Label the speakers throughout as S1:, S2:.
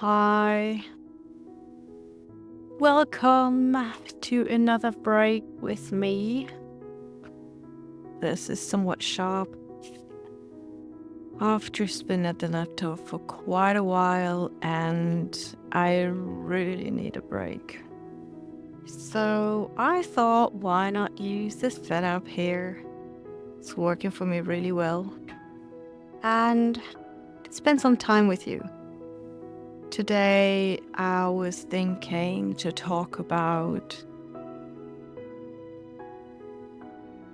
S1: Hi, welcome to another break with me. This is somewhat sharp. I've just been at the laptop for quite a while and I really need a break. So I thought, why not use this setup here? It's working for me really well. And spend some time with you. Today, I was thinking to talk about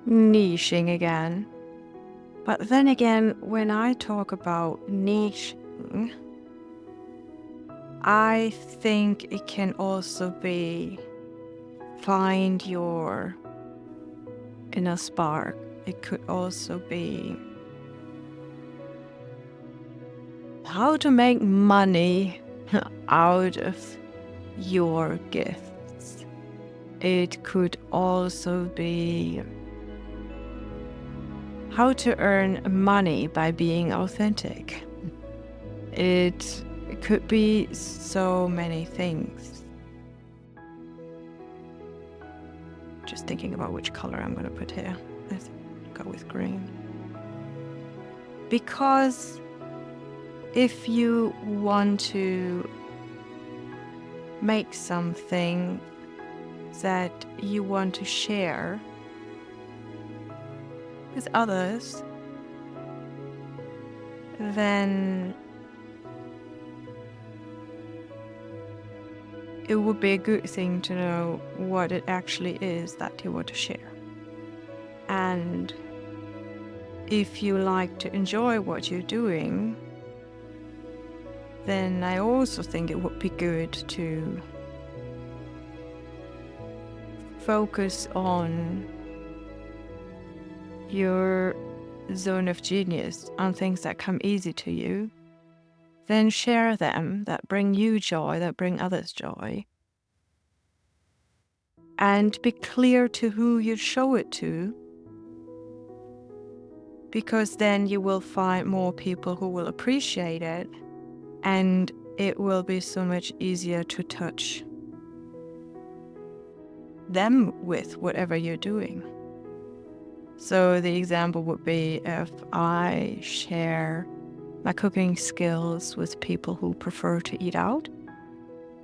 S1: niching again. But then again, when I talk about niching, I think it can also be find your inner spark. It could also be how to make money out of your gifts. It could also be how to earn money by being authentic. It could be so many things. Just thinking about which color I'm going to put here. Let's go with green. Because if you want to make something that you want to share with others, then it would be a good thing to know what it actually is that you want to share. And if you like to enjoy what you're doing, then I also think it would be good to focus on your zone of genius, on things that come easy to you. Then share them, that bring you joy, that bring others joy. And be clear to who you show it to, because then you will find more people who will appreciate it, and it will be so much easier to touch them with whatever you're doing. So the example would be if I share my cooking skills with people who prefer to eat out,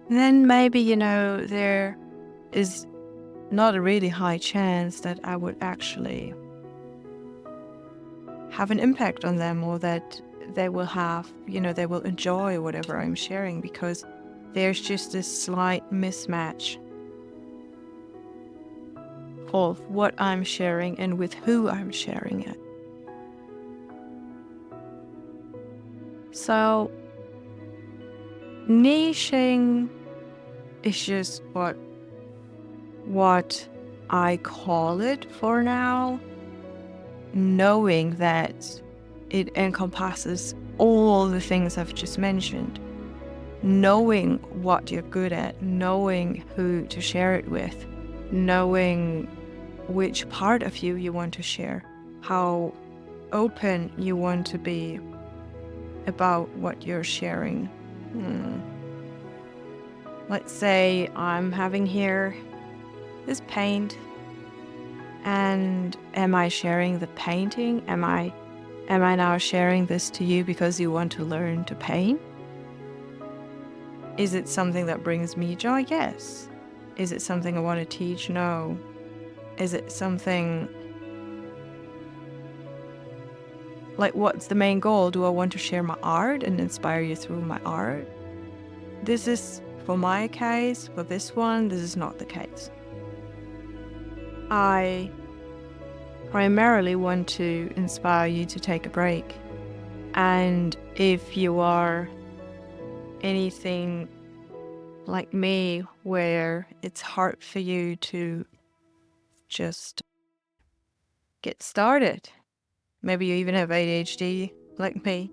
S1: then maybe, there is not a really high chance that I would actually have an impact on them, or that they will have, they will enjoy whatever I'm sharing, because there's just this slight mismatch of what I'm sharing and with who I'm sharing it. So niching is just what I call it for now, knowing that it encompasses all the things I've just mentioned, knowing what you're good at, knowing who to share it with, knowing which part of you want to share, how open you want to be about what you're sharing. Let's say I'm having here this paint, and am I sharing the painting? Am I now sharing this to you because you want to learn to paint? Is it something that brings me joy? Yes. Is it something I want to teach? No. Is it something like, what's the main goal? Do I want to share my art and inspire you through my art? This is, for my case, for this one, this is not the case. I primarily want to inspire you to take a break. And if you are anything like me, where it's hard for you to just get started, maybe you even have ADHD like me,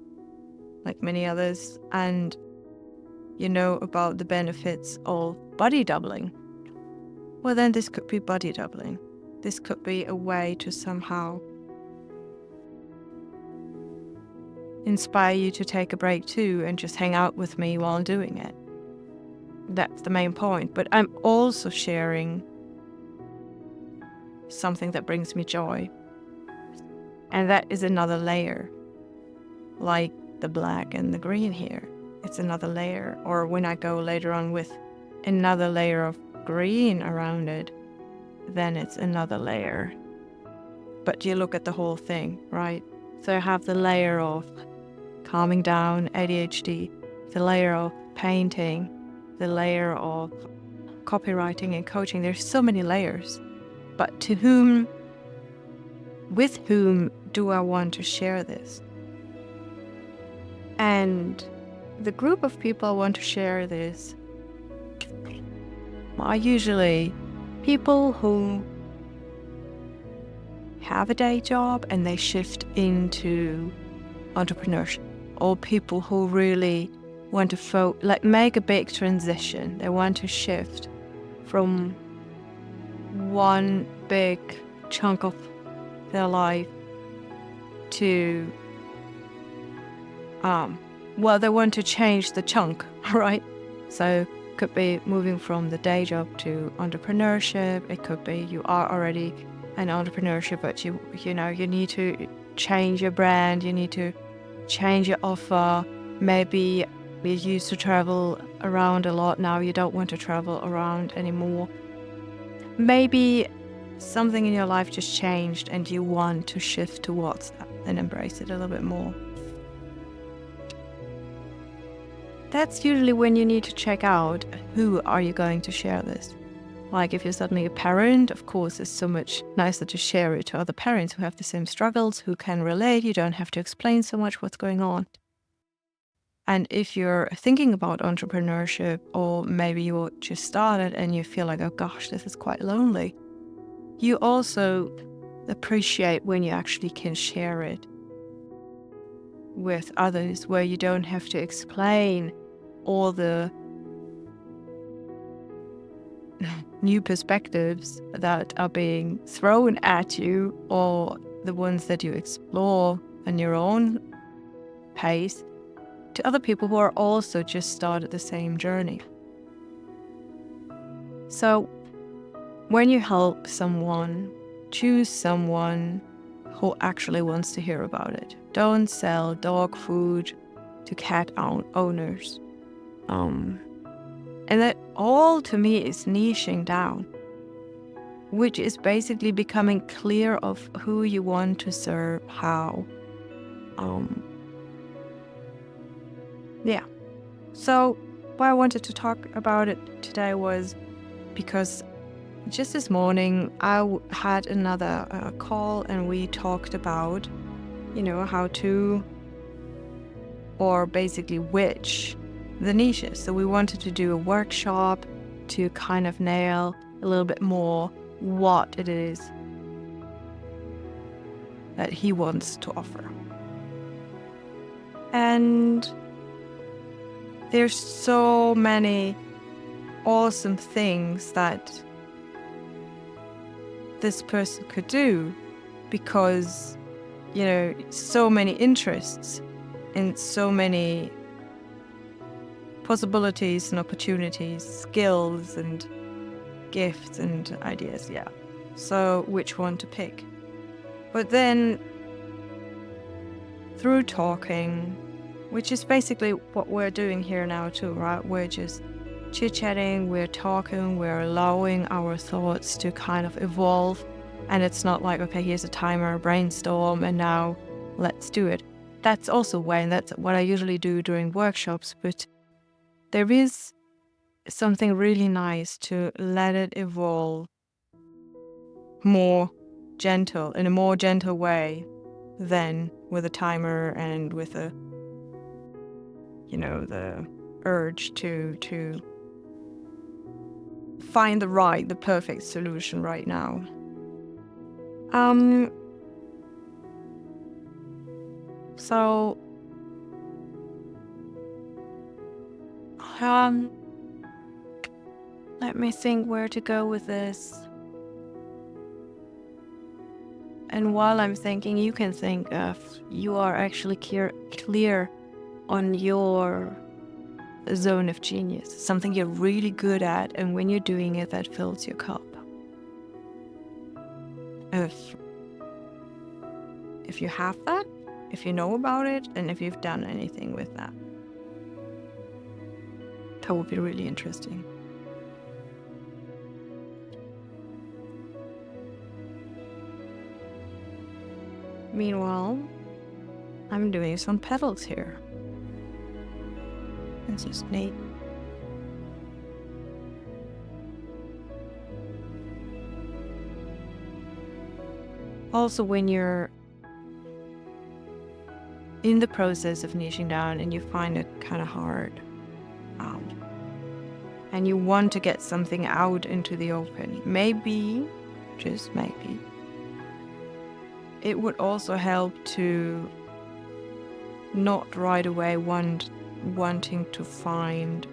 S1: like many others, and you know about the benefits of body doubling, well, then this could be body doubling. This could be a way to somehow inspire you to take a break too and just hang out with me while doing it. That's the main point. But I'm also sharing something that brings me joy. And that is another layer. Like the black and the green here. It's another layer. Or when I go later on with another layer of green around it, then it's another layer. But you look at the whole thing, right? So I have the layer of calming down, ADHD, the layer of painting, the layer of copywriting and coaching. There's so many layers. But with whom do I want to share this? And the group of people I want to share this are usually people who have a day job and they shift into entrepreneurship, or people who really want to make a big transition. They want to shift from one big chunk of their life to they want to change the chunk, right? So it could be moving from the day job to entrepreneurship. It could be you are already an entrepreneurship, but you need to change your brand, you need to change your offer. Maybe you used to travel around a lot, now you don't want to travel around anymore. Maybe something in your life just changed and you want to shift towards that and embrace it a little bit more. That's usually when you need to check out who are you going to share this. Like if you're suddenly a parent, of course, it's so much nicer to share it to other parents who have the same struggles, who can relate. You don't have to explain so much what's going on. And if you're thinking about entrepreneurship, or maybe you just started and you feel like, oh gosh, this is quite lonely, you also appreciate when you actually can share it with others, where you don't have to explain all the new perspectives that are being thrown at you, or the ones that you explore on your own pace, to other people who are also just started the same journey. So when you help someone, choose someone who actually wants to hear about it. Don't sell dog food to cat owners. And that all to me is niching down, which is basically becoming clear of who you want to serve, how. So why I wanted to talk about it today was because just this morning I had another call, and we talked about, how to, or basically which, the niches. So we wanted to do a workshop to kind of nail a little bit more what it is that he wants to offer. And there's so many awesome things that this person could do, because, so many interests and so many possibilities and opportunities, skills and gifts and ideas, So which one to pick? But then through talking, which is basically what we're doing here now too, right? We're just chit-chatting, we're talking, we're allowing our thoughts to kind of evolve. And it's not like, okay, here's a timer, brainstorm, and now let's do it. That's also way, and that's what I usually do during workshops, but there is something really nice to let it evolve in a more gentle way than with a timer and with the urge to find the perfect solution right now. So let me think where to go with this. And while I'm thinking, you can think of you are actually clear on your zone of genius, something you're really good at, and when you're doing it, that fills your cup. If you have that, if you know about it, and if you've done anything with that, that would be really interesting. Meanwhile, I'm doing some petals here. It's just neat. Also, when you're in the process of niching down and you find it kind of hard, and you want to get something out into the open, maybe, just maybe, it would also help to not right away wanting to find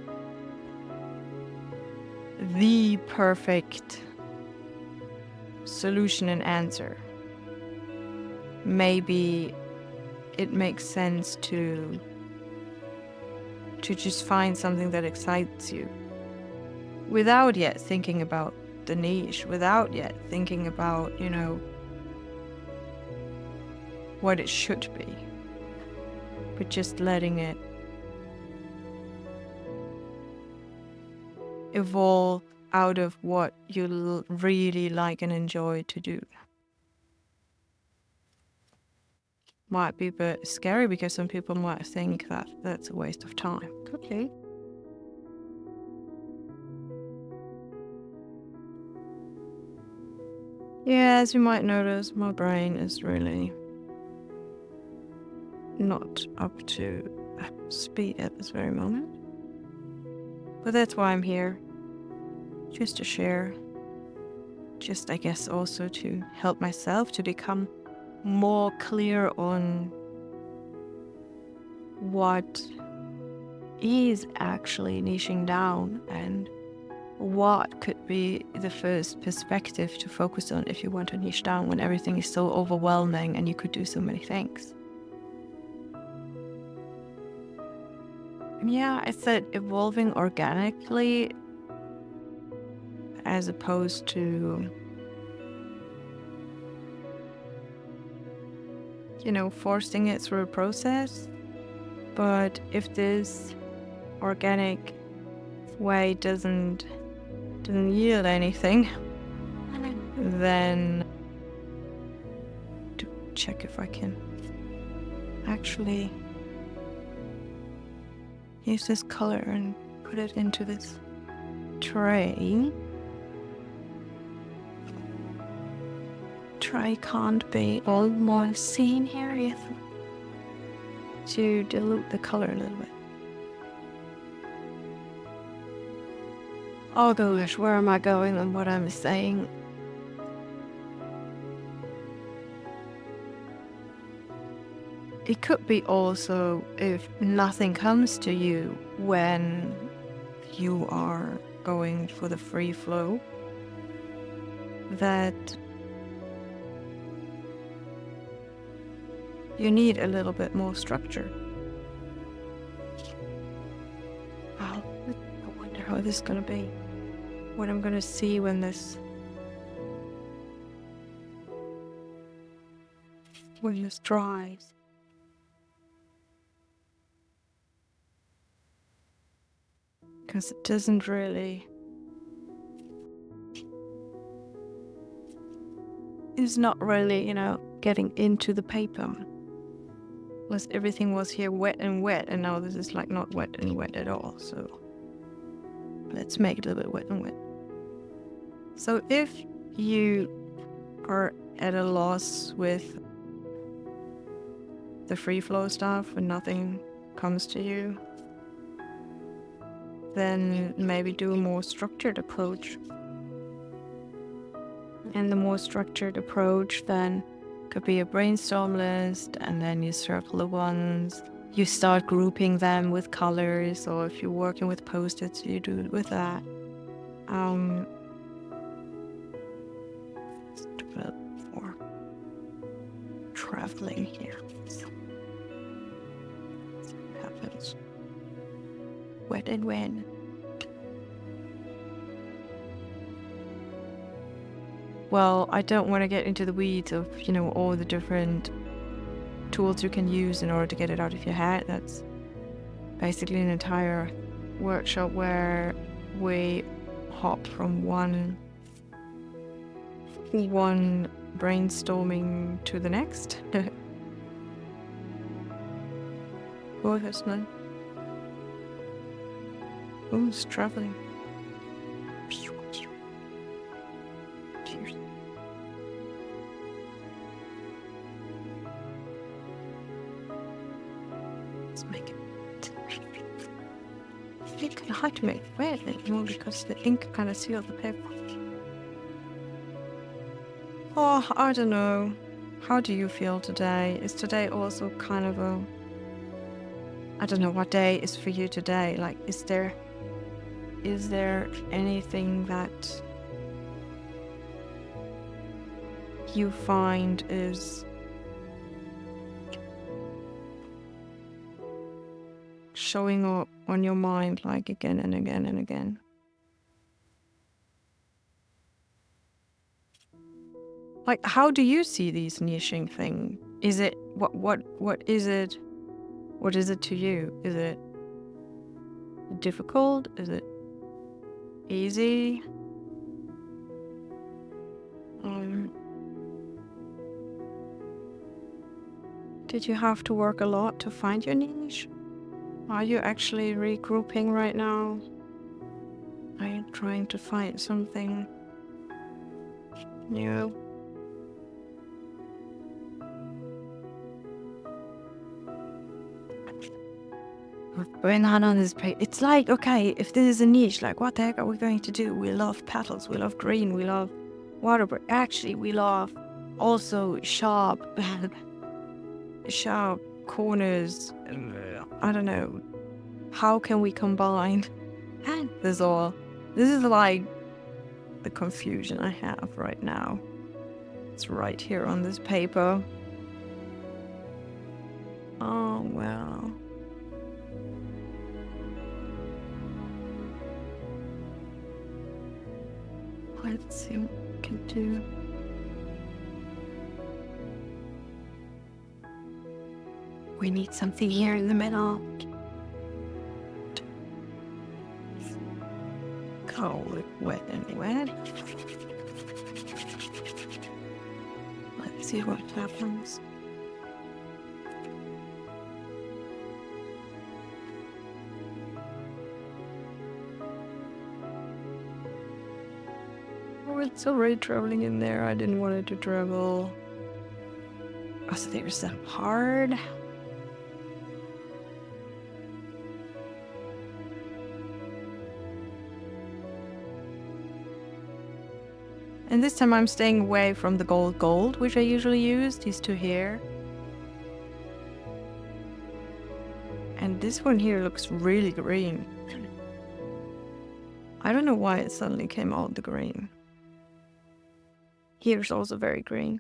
S1: the perfect solution and answer. Maybe it makes sense to just find something that excites you without yet thinking about the niche, without yet thinking about, what it should be, but just letting it evolve out of what you really like and enjoy to do. Might be a bit scary because some people might think that that's a waste of time. Okay. Yeah, as you might notice, my brain is really not up to speed at this very moment. But that's why I'm here. Just to share. Just, I guess, also to help myself to become more clear on what is actually niching down and what could be the first perspective to focus on if you want to niche down when everything is so overwhelming and you could do so many things. Yeah, I said evolving organically as opposed to, forcing it through a process. But if this organic way doesn't yield anything, then to check if I can actually use this color and put it into this tray. Tray can't be all more seen here yet. To dilute the color a little bit. Oh gosh, where am I going and what I'm saying? It could be also if nothing comes to you when you are going for the free flow, that you need a little bit more structure. I wonder how this is going to be. What I'm going to see when this dries. Because it doesn't really... It's not really, getting into the paper. Unless everything was here wet, and now this is like not wet and wet at all, so let's make it a little bit wet and wet. So if you are at a loss with the free flow stuff and nothing comes to you, then maybe do a more structured approach. And the more structured approach then could be a brainstorm list, and then you circle the ones. You start grouping them with colors, or if you're working with post-its, you do it with that. traveling here. Happens. When and when. Well, I don't want to get into the weeds of, all the different tools you can use in order to get it out of your head. That's basically an entire workshop where we hop from one brainstorming to the next. Oh, that's nice. Oh, it's traveling. Cheers. Let's make it. It's kind of hard to make red anymore because the ink kind of sealed the paper. Oh, I don't know. How do you feel today? Is today also kind of I don't know what day is for you today. Like, is there anything that you find is showing up on your mind, like, again and again and again? Like, how do you see these niching thing? Is it what is it? What is it to you? Is it difficult? Is it easy? Did you have to work a lot to find your niche? Are you actually regrouping right now? Are you trying to find something new? What's going on this page? It's like, okay, if this is a niche, like, what the heck are we going to do? We love petals, we love green, we love water, but actually we love also sharp corners. I don't know. How can we combine this all? This is like the confusion I have right now. It's right here on this paper. Oh, well. Let's see what we can do. We need something here in the middle. Cold, wet, and wet. Let's see what happens. Oh, it's already traveling in there. I didn't want it to travel. Oh, so there's that hard. And this time I'm staying away from the gold, which I usually use, these two here. And this one here looks really green. I don't know why it suddenly came out the green. Here's also very green.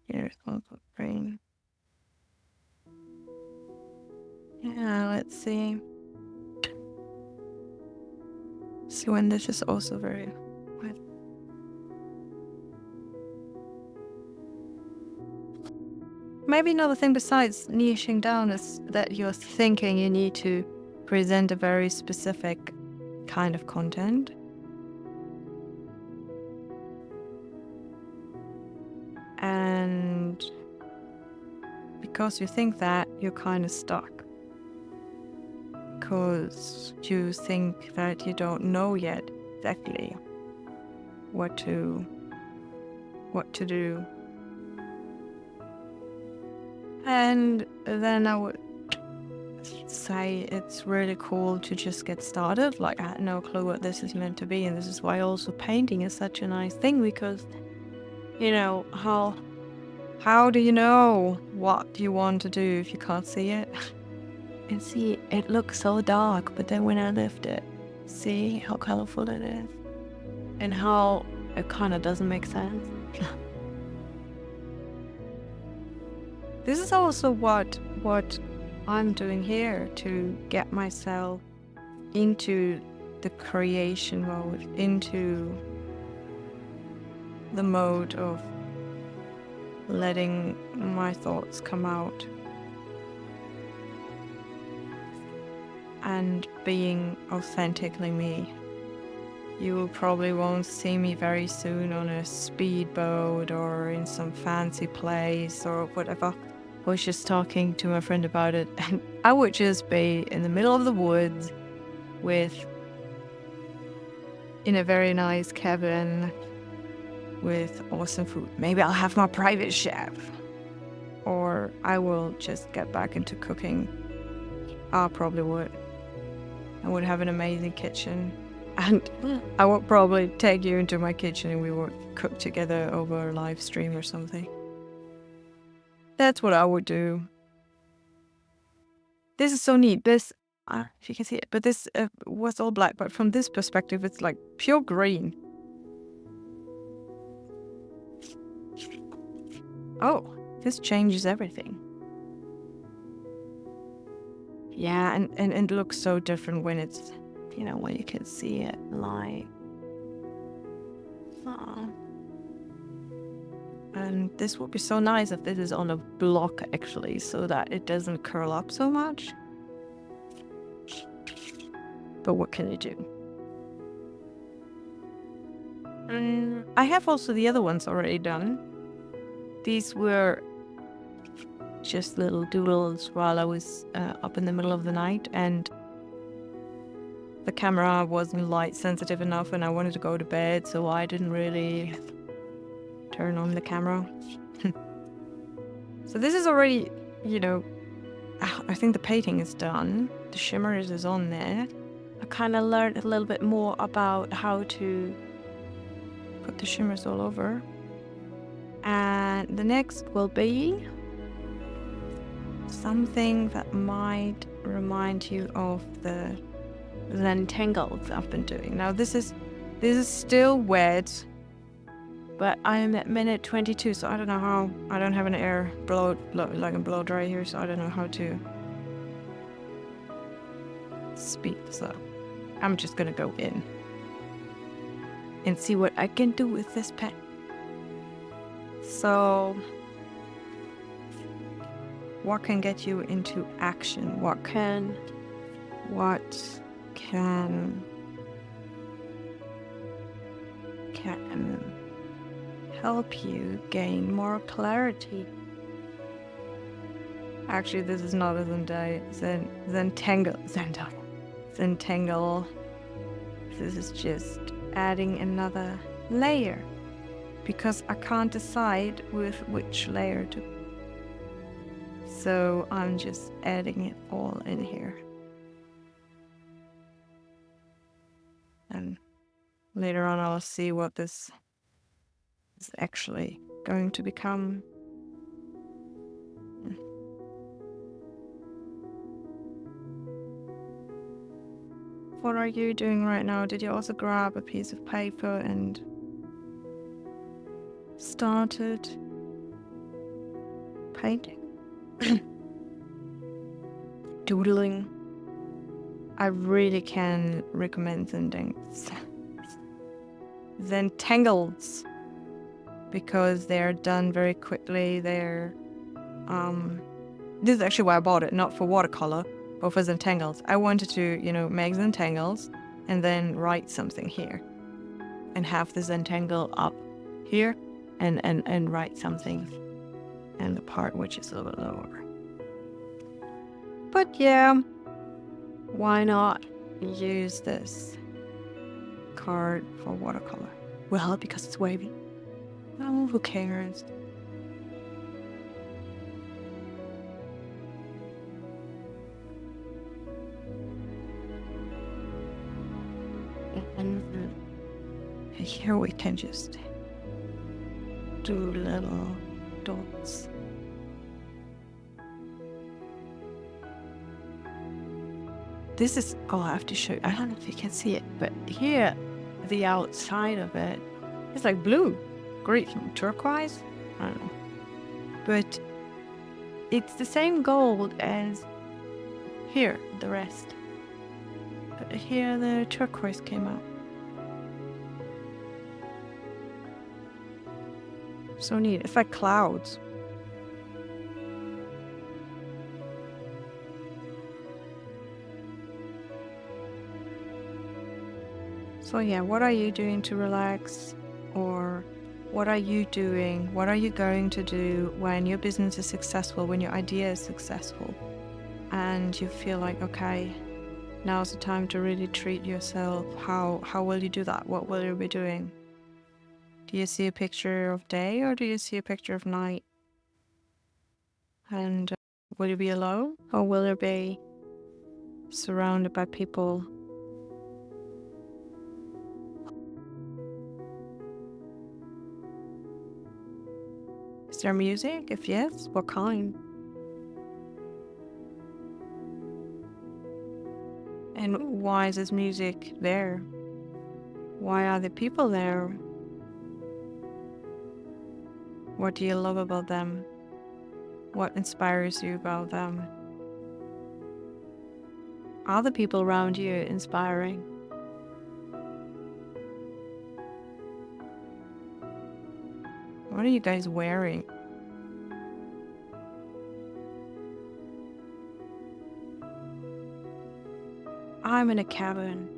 S1: Here's also green. Yeah, let's see. See when this is also very wet. Maybe another thing besides niching down is that you're thinking you need to present a very specific kind of content. And because you think that, you're kind of stuck. Because you think that you don't know yet exactly what to do. And then I would say it's really cool to just get started. Like, I had no clue what this is meant to be, and this is why also painting is such a nice thing, because how do you know what you want to do if you can't see it? And see, it looks so dark, but then when I lift it, see how colorful it is and how it kind of doesn't make sense. This is also what I'm doing here to get myself into the creation mode, into the mode of letting my thoughts come out and being authentically me. You probably won't see me very soon on a speedboat or in some fancy place or whatever. I was just talking to my friend about it, and I would just be in the middle of the woods in a very nice cabin with awesome food. Maybe I'll have my private chef, or I will just get back into cooking. I probably would. I would have an amazing kitchen, and I would probably take you into my kitchen and we would cook together over a live stream or something. That's what I would do. This is so neat. This, if you can see it, but this was all black, but from this perspective, it's like pure green. Oh, this changes everything. Yeah, and it looks so different when it's, when you can see it live. And this would be so nice if this is on a block, actually, so that it doesn't curl up so much. But what can you do? I have also the other ones already done. These were just little doodles while I was up in the middle of the night, and the camera wasn't light sensitive enough and I wanted to go to bed, so I didn't really turn on the camera. So this is already, I think the painting is done. The shimmer is on there. I kind of learned a little bit more about how to put the shimmers all over. And the next will be something that might remind you of the Zentangles I've been doing. Now this is still wet, but I am at minute 22, so I don't know how. I don't have an air blow dry here, so I don't know how to speed this up. I'm just gonna go in and see what I can do with this pen. So, what can get you into action? What can help you gain more clarity? Actually, this is not a Zentangle. This is just adding another layer, because I can't decide with which layer to. So I'm just adding it all in here. And later on I'll see what this is actually going to become. What are you doing right now? Did you also grab a piece of paper and started painting? Doodling? I really can recommend Zentangles because they're done very quickly. They're this is actually why I bought it, not for watercolor, but for Zentangles. I wanted to, make Zentangles and then write something here and have the Zentangle up here and write something and the part which is a little lower. But yeah, why not use this card for watercolor? Well, because it's wavy. Oh, who cares? And here we can just do little dots. This is, I have to show you. I don't know if you can see it, but here, the outside of it, it's like blue, green, turquoise. I don't know. But it's the same gold as here, the rest. But here the turquoise came out. So neat. It's like clouds. So yeah, what are you doing to relax? Or what are you doing? What are you going to do when your business is successful, when your idea is successful? And you feel like, okay, now's the time to really treat yourself. How will you do that? What will you be doing? Do you see a picture of day or do you see a picture of night? And will you be alone or will you be surrounded by people? Is there music? If yes, what kind? And why is this music there? Why are the people there? What do you love about them? What inspires you about them? Are the people around you inspiring? What are you guys wearing? I'm in a cabin.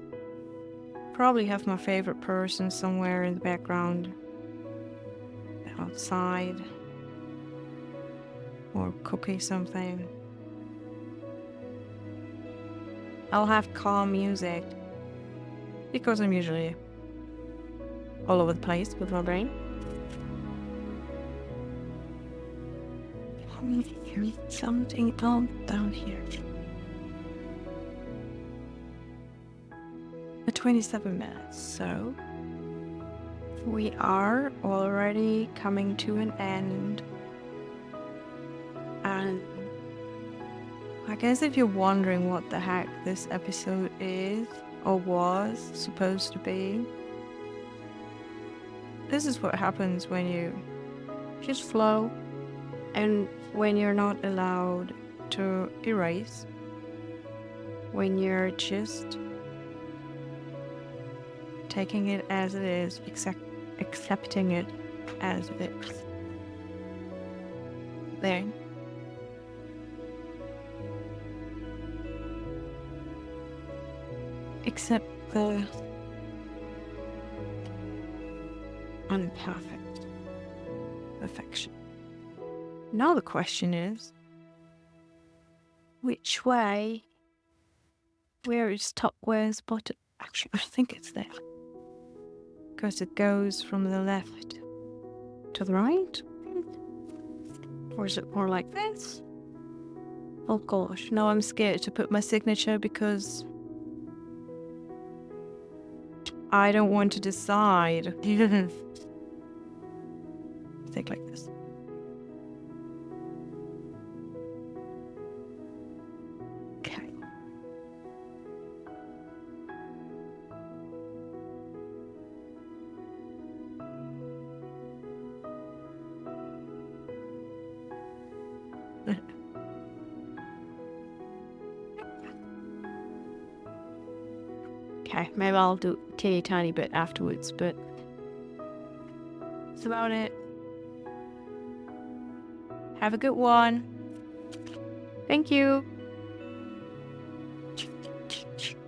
S1: Probably have my favorite person somewhere in the background. Outside. Or cooking something. I'll have calm music. Because I'm usually all over the place with my brain. I'm hearing something down here. 27 minutes, so we are already coming to an end. And I guess if you're wondering what the heck this episode is or was supposed to be, this is what happens when you just flow and when you're not allowed to erase, when you're just taking it as it is, accepting it as it is. There. Accept the unperfect perfection. Now the question is, which way? Where is top? Where's bottom? Actually, I think it's there. Because it goes from the left to the right? Or is it more like this? Oh gosh, now I'm scared to put my signature because I don't want to decide. Think like this. Okay. Okay, maybe I'll do a teeny tiny bit afterwards, but that's about it. Have a good one. Thank you.